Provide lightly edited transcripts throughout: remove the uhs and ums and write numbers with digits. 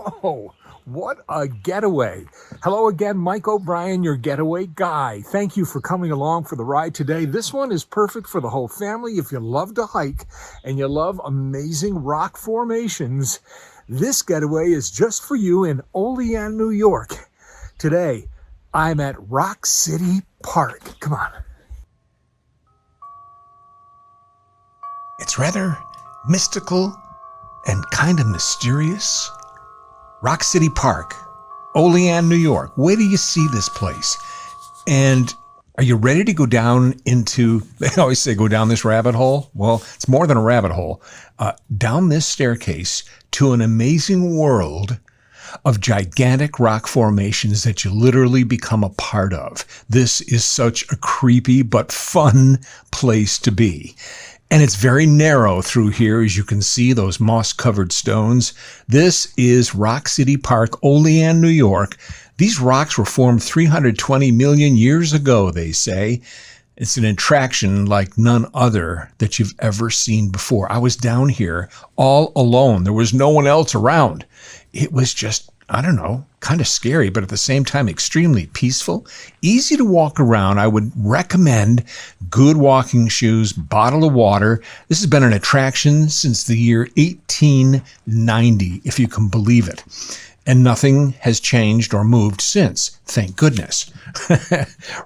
Oh, what a getaway. Hello again, Mike O'Brien, your getaway guy. Thank you for coming along for the ride today. This one is perfect for the whole family. If you love to hike and you love amazing rock formations, this getaway is just for you in Olean, New York. Today, I'm at Rock City Park. Come on. It's rather mystical and kind of mysterious. Rock City Park, Olean, New York. Wait till you see this place. And are you ready to go down into, they always say go down this rabbit hole? Well, it's more than a rabbit hole. Down this staircase to an amazing world of gigantic rock formations that you literally become a part of. This is such a creepy but fun place to be. And it's very narrow through here, as you can see, those moss-covered stones. This is Rock City Park, Olean, New York. These rocks were formed 320 million years ago, they say. It's an attraction like none other that you've ever seen before. I was down here all alone. There was no one else around. It was just, I don't know, kind of scary, but at the same time, extremely peaceful. Easy to walk around. I would recommend good walking shoes, bottle of water. This has been an attraction since the year 1890, if you can believe it. And nothing has changed or moved since, thank goodness.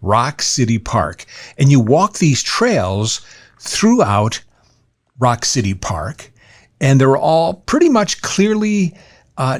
Rock City Park. And you walk these trails throughout Rock City Park, and they're all pretty much clearly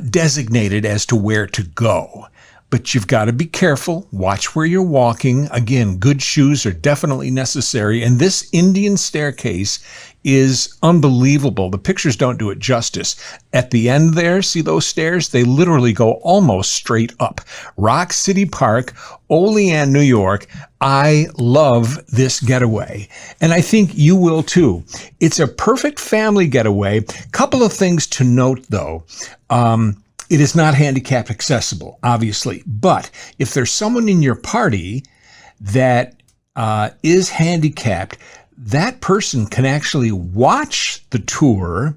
designated as to where to go. But you've got to be careful. Watch where you're walking. Again, good shoes are definitely necessary. And this Indian staircase is unbelievable. The pictures don't do it justice. At the end there, see those stairs? They literally go almost straight up. Rock City Park, Olean, New York. I love this getaway, and I think you will too. It's a perfect family getaway. Couple of things to note, though. It is not handicap accessible, obviously, but if there's someone in your party that is handicapped, that person can actually watch the tour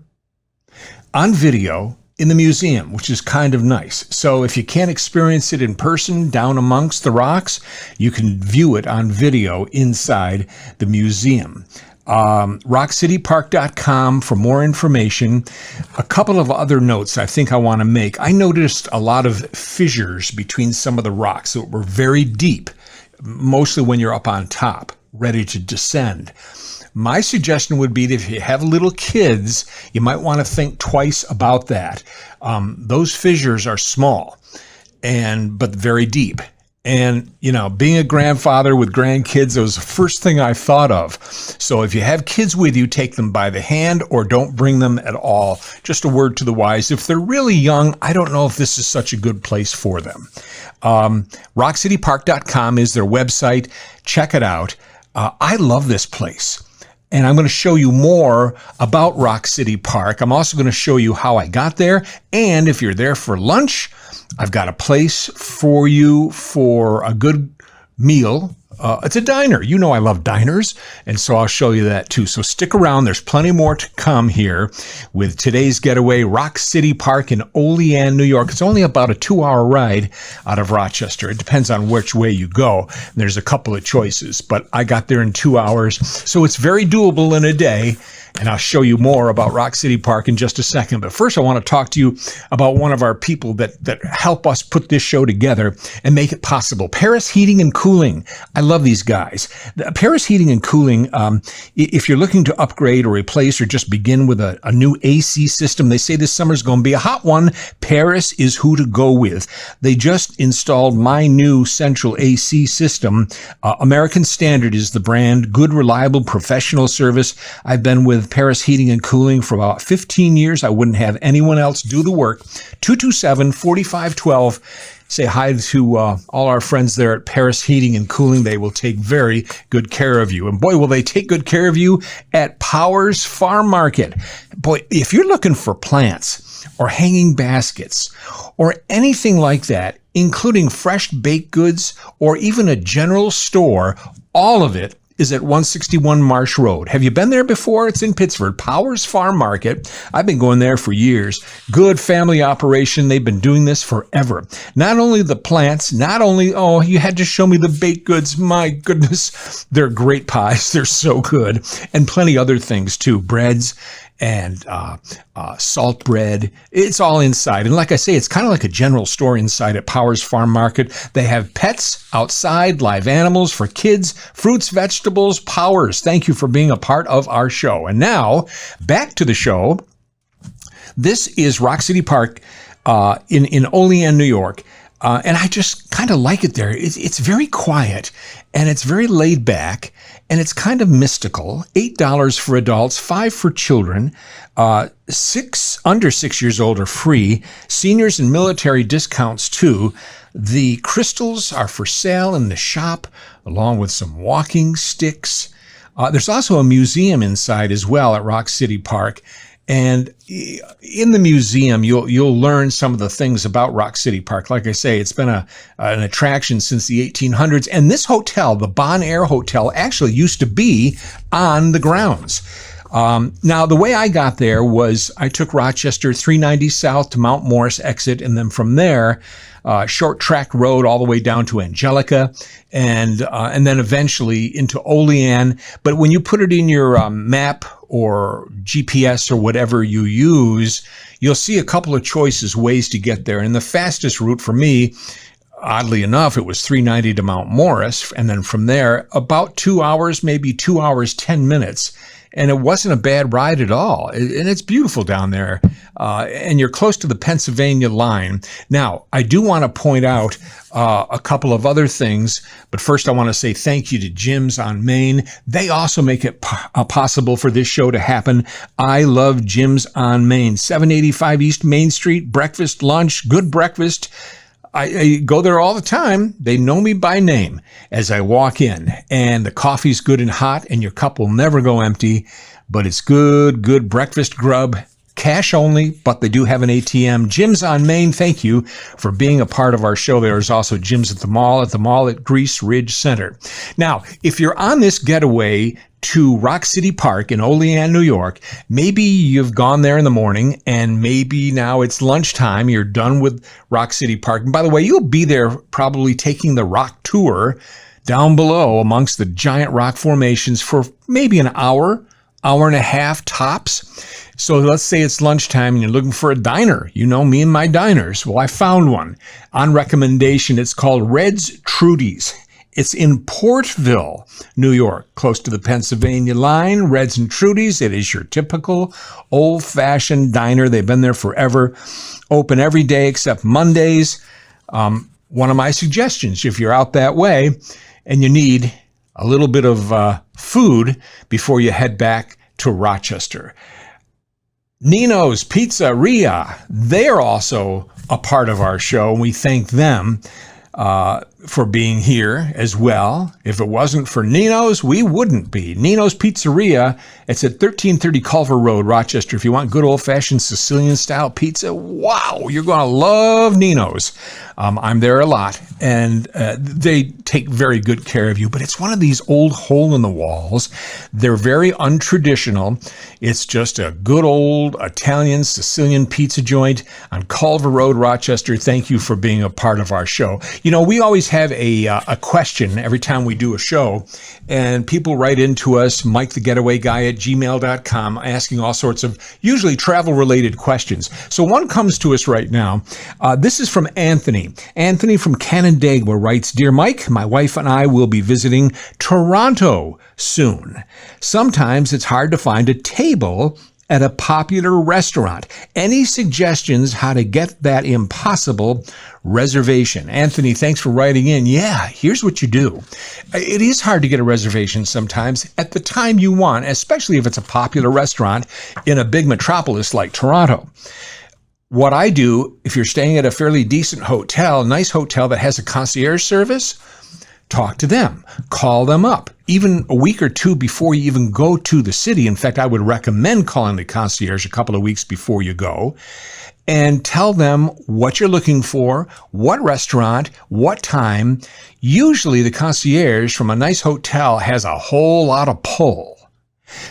on video in the museum, which is kind of nice. So if you can't experience it in person down amongst the rocks, you can view it on video inside the museum. RockCityPark.com for more information. A couple of other notes I think I want to make. I noticed a lot of fissures between some of the rocks that were very deep, mostly when you're up on top, ready to descend. My suggestion would be that if you have little kids, you might want to think twice about that. Those fissures are small but very deep. And, you know, being a grandfather with grandkids, that was the first thing I thought of. So if you have kids with you, take them by the hand or don't bring them at all. Just a word to the wise. If they're really young, I don't know if this is such a good place for them. RockCityPark.com is their website. Check it out. I love this place. And I'm going to show you more about Rock City Park. I'm also going to show you how I got there. And if you're there for lunch, I've got a place for you for a good meal. It's a diner. You know I love diners, and so I'll show you that too. So stick around. There's plenty more to come here with today's getaway, Rock City Park in Olean, New York. It's only about a 2-hour ride out of Rochester. It depends on which way you go. There's a couple of choices, but I got there in 2 hours, so it's very doable in a day. And I'll show you more about Rock City Park in just a second. But first, I want to talk to you about one of our people that help us put this show together and make it possible. Paris Heating and Cooling. I love these guys. Paris Heating and Cooling, if you're looking to upgrade or replace or just begin with a new AC system, they say this summer's going to be a hot one. Paris is who to go with. They just installed my new central AC system. American Standard is the brand. Good, reliable, professional service. I've been with Paris Heating and Cooling for about 15 years. I wouldn't have anyone else do the work. 227-4512. Say hi to all our friends there at Paris Heating and Cooling. They will take very good care of you. And boy, will they take good care of you at Powers Farm Market. Boy, if you're looking for plants or hanging baskets or anything like that, including fresh baked goods or even a general store, all of it is at 161 Marsh Road. Have you been there before? It's in Pittsford. Powers Farm Market. I've been going there for years. Good family operation. They've been doing this forever. Not only the plants, not only, oh, you had to show me the baked goods. My goodness, they're great pies. They're so good. And plenty other things too. Breads and salt bread. It's all inside. And like I say, it's kind of like a general store inside at Powers Farm Market. They have pets outside, live animals for kids, fruits, vegetables. Powers, thank you for being a part of our show. And now, back to the show. This is Rock City Park in Olean, New York. And I just kind of like it there. It's very quiet, and it's very laid back, and it's kind of mystical. $8 for adults, $5 for children. Under 6 years old are free. Seniors and military discounts too. The crystals are for sale in the shop, along with some walking sticks. There's also a museum inside as well at Rock City Park. And in the museum, you'll learn some of the things about Rock City Park. Like I say, it's been an attraction since the 1800s. And this hotel, the Bon Air Hotel, actually used to be on the grounds. Now, the way I got there was I took Rochester 390 South to Mount Morris exit, and then from there, short track road all the way down to Angelica, and then eventually into Olean. But when you put it in your map or GPS or whatever you use, you'll see a couple of choices, ways to get there. And the fastest route for me, oddly enough, it was 390 to Mount Morris, and then from there, about 2 hours, maybe 2 hours, 10 minutes. And it wasn't a bad ride at all. And it's beautiful down there. And you're close to the Pennsylvania line. Now, I do want to point out a couple of other things. But first, I want to say thank you to Jim's on Main. They also make it possible for this show to happen. I love Jim's on Main. 785 East Main Street, breakfast, lunch, good breakfast. I go there all the time. They know me by name as I walk in, and the coffee's good and hot, and your cup will never go empty, but it's good breakfast grub. Cash only, but they do have an ATM. Jim's on Main, thank you for being a part of our show. There's also Jim's at the mall at Grease Ridge Center. Now, if you're on this getaway to Rock City Park in Olean, New York, maybe you've gone there in the morning, and maybe now it's lunchtime, you're done with Rock City Park. And by the way, you'll be there probably taking the rock tour down below amongst the giant rock formations for maybe an hour and a half tops. So let's say it's lunchtime and you're looking for a diner. You know me and my diners. Well, I found one on recommendation. It's called Red's Trudy's. It's in Portville, New York, close to the Pennsylvania line. Red's and Trudy's. It is your typical old-fashioned diner. They've been there forever. Open every day except Mondays. One of my suggestions, if you're out that way and you need a little bit of food before you head back to Rochester. Nino's Pizzeria, they're also a part of our show, and we thank them for being here as well. If it wasn't for Nino's, we wouldn't be. Nino's Pizzeria, it's at 1330 Culver Road, Rochester. If you want good old-fashioned Sicilian-style pizza, wow, you're going to love Nino's. I'm there a lot, and they take very good care of you, but it's one of these old hole-in-the-walls. They're very untraditional. It's just a good old Italian, Sicilian pizza joint on Culver Road, Rochester. Thank you for being a part of our show. You know, we always have a question every time we do a show, and people write into us, MikeTheGetawayGuy@gmail.com, asking all sorts of usually travel-related questions. So one comes to us right now. This is from Anthony. Anthony from Canandaigua writes, Dear Mike, my wife and I will be visiting Toronto soon. Sometimes it's hard to find a table at a popular restaurant. Any suggestions how to get that impossible reservation? Anthony, thanks for writing in. Yeah, here's what you do. It is hard to get a reservation sometimes at the time you want, especially if it's a popular restaurant in a big metropolis like Toronto. What I do, if you're staying at a fairly decent hotel, nice hotel that has a concierge service, talk to them, call them up, even a week or two before you even go to the city. In fact, I would recommend calling the concierge a couple of weeks before you go and tell them what you're looking for, what restaurant, what time. Usually the concierge from a nice hotel has a whole lot of pull.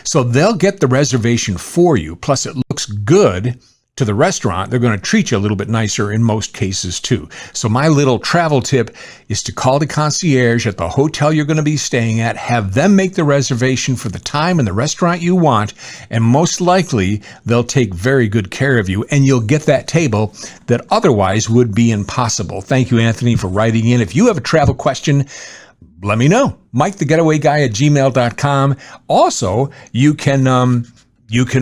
So they'll get the reservation for you, plus it looks good to the restaurant. They're going to treat you a little bit nicer in most cases too. So my little travel tip is to call the concierge at the hotel you're going to be staying at, have them make the reservation for the time and the restaurant you want, and most likely they'll take very good care of you and you'll get that table that otherwise would be impossible. Thank you, Anthony, for writing in. If you have a travel question, let me know. MikeTheGetawayGuy@gmail.com. Also, you can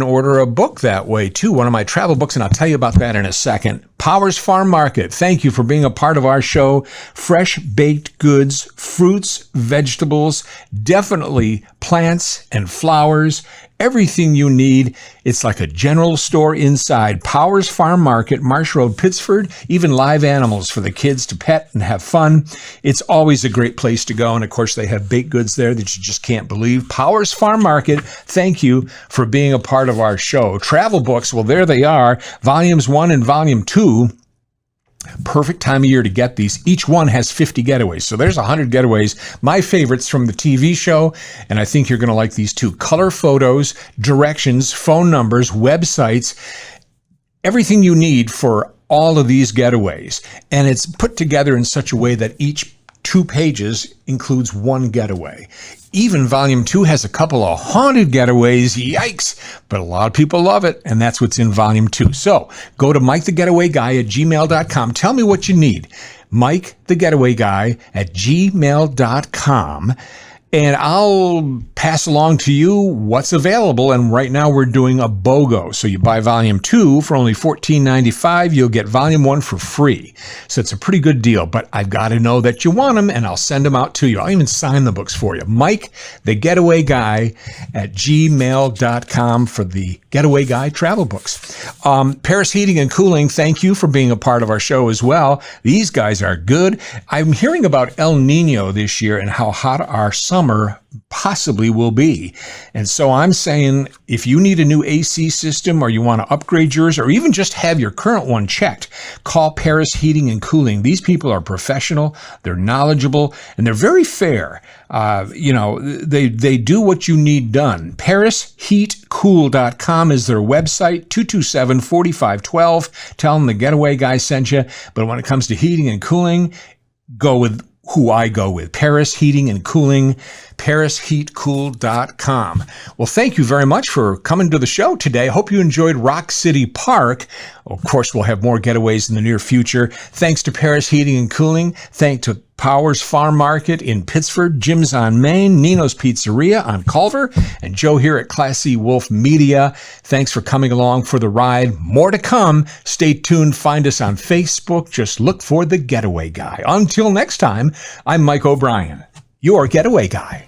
order a book that way too, one of my travel books, and I'll tell you about that in a second. Powers Farm Market, thank you for being a part of our show. Fresh baked goods, fruits, vegetables, definitely plants and flowers, everything you need. It's like a general store inside. Powers Farm Market, Marsh Road, Pittsford, even live animals for the kids to pet and have fun. It's always a great place to go. And of course, they have baked goods there that you just can't believe. Powers Farm Market, thank you for being a part of our show. Travel books, well, there they are. Volumes 1 and Volume 2. Perfect time of year to get these. Each one has 50 getaways. So there's 100 getaways. My favorites from the TV show, and I think you're going to like these too. Color photos, directions, phone numbers, websites, everything you need for all of these getaways. And it's put together in such a way that each 2 pages includes one getaway. Even Volume 2 has a couple of haunted getaways. Yikes! But a lot of people love it, and that's what's in Volume 2. So go to MikeTheGetawayGuy@gmail.com. Tell me what you need. MikeTheGetawayGuy@gmail.com. And I'll pass along to you what's available. And right now we're doing a BOGO. So you buy Volume 2 for only $14.95. You'll get Volume 1 for free. So it's a pretty good deal. But I've got to know that you want them, and I'll send them out to you. I'll even sign the books for you. MikeTheGetawayGuy@gmail.com for the Getaway Guy travel books. Paris Heating and Cooling, thank you for being a part of our show as well. These guys are good. I'm hearing about El Nino this year and how hot our summer possibly will be. And so I'm saying if you need a new AC system or you want to upgrade yours or even just have your current one checked, call Paris Heating and Cooling. These people are professional, they're knowledgeable, and they're very fair. They do what you need done. ParisHeatCool.com is their website, 227-4512. Tell them the Getaway Guy sent you. But when it comes to heating and cooling, go with who I go with, Paris Heating and Cooling, ParisHeatCool.com. Well, thank you very much for coming to the show today. Hope you enjoyed Rock City Park. Of course, we'll have more getaways in the near future. Thanks to Paris Heating and Cooling. Thanks to Powers Farm Market in Pittsford, Jim's on Main, Nino's Pizzeria on Culver, and Joe here at Classy Wolf Media. Thanks for coming along for the ride. More to come. Stay tuned. Find us on Facebook. Just look for The Getaway Guy. Until next time, I'm Mike O'Brien, your Getaway Guy.